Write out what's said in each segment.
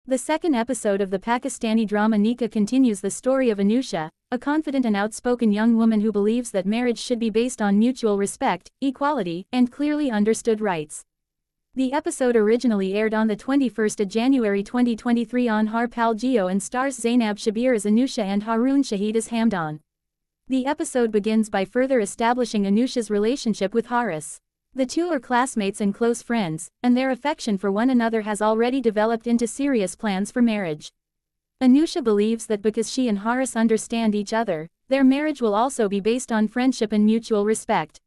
The second episode of the Pakistani drama Nikah continues the story of Anusha, a confident and outspoken young woman who believes that marriage should be based on mutual respect, equality, and clearly understood rights. The episode originally aired on the 21st of January 2023 on Har Pal Jio and stars Zainab Shabir as Anusha and Haroon Shahid as Hamdaan. The episode begins by further establishing Anusha's relationship with Haris. The two are classmates and close friends, and their affection for one another has already developed into serious plans for marriage. Anusha believes that because she and Haris understand each other, their marriage will also be based on friendship and mutual respect.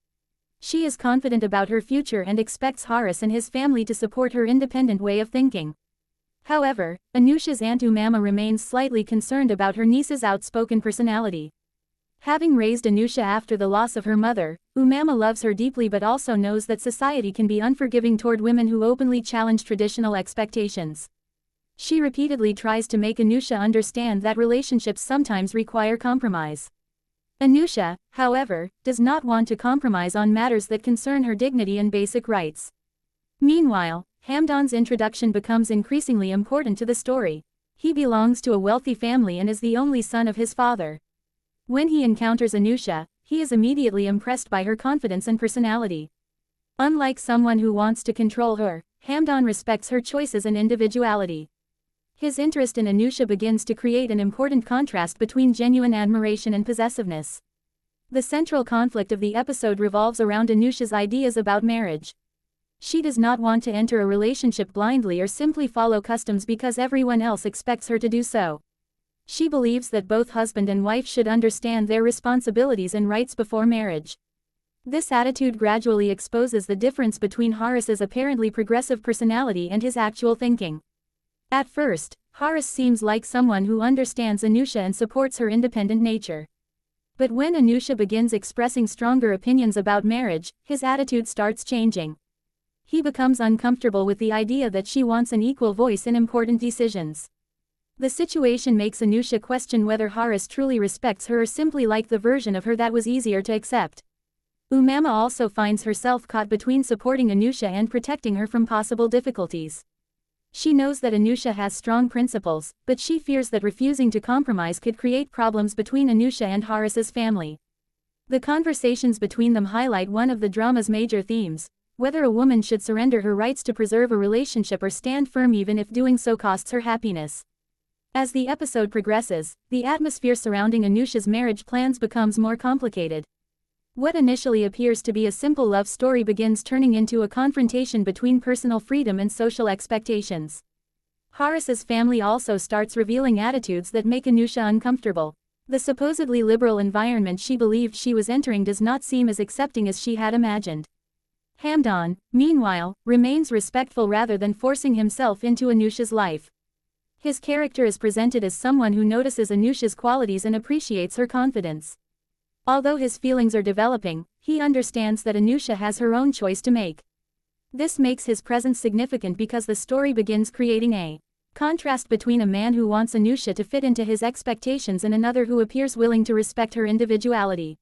She is confident about her future and expects Haris and his family to support her independent way of thinking. However, Anusha's aunt Umaima remains slightly concerned about her niece's outspoken personality. Having raised Anusha after the loss of her mother, Umaima loves her deeply but also knows that society can be unforgiving toward women who openly challenge traditional expectations. She repeatedly tries to make Anusha understand that relationships sometimes require compromise. Anusha, however, does not want to compromise on matters that concern her dignity and basic rights. Meanwhile, Hamdaan's introduction becomes increasingly important to the story. He belongs to a wealthy family and is the only son of his father. When he encounters Anusha, he is immediately impressed by her confidence and personality. Unlike someone who wants to control her, Hamdaan respects her choices and individuality. His interest in Anusha begins to create an important contrast between genuine admiration and possessiveness. The central conflict of the episode revolves around Anusha's ideas about marriage. She does not want to enter a relationship blindly or simply follow customs because everyone else expects her to do so. She believes that both husband and wife should understand their responsibilities and rights before marriage. This attitude gradually exposes the difference between Haris's apparently progressive personality and his actual thinking. At first, Haris seems like someone who understands Anusha and supports her independent nature. But when Anusha begins expressing stronger opinions about marriage, his attitude starts changing. He becomes uncomfortable with the idea that she wants an equal voice in important decisions. The situation makes Anusha question whether Haris truly respects her or simply liked the version of her that was easier to accept. Umaima also finds herself caught between supporting Anusha and protecting her from possible difficulties. She knows that Anusha has strong principles, but she fears that refusing to compromise could create problems between Anusha and Haris's family. The conversations between them highlight one of the drama's major themes: whether a woman should surrender her rights to preserve a relationship or stand firm even if doing so costs her happiness. As the episode progresses, the atmosphere surrounding Anusha's marriage plans becomes more complicated. What initially appears to be a simple love story begins turning into a confrontation between personal freedom and social expectations. Haris's family also starts revealing attitudes that make Anusha uncomfortable. The supposedly liberal environment she believed she was entering does not seem as accepting as she had imagined. Hamdaan, meanwhile, remains respectful rather than forcing himself into Anusha's life. His character is presented as someone who notices Anusha's qualities and appreciates her confidence. Although his feelings are developing, he understands that Anusha has her own choice to make. This makes his presence significant because the story begins creating a contrast between a man who wants Anusha to fit into his expectations and another who appears willing to respect her individuality.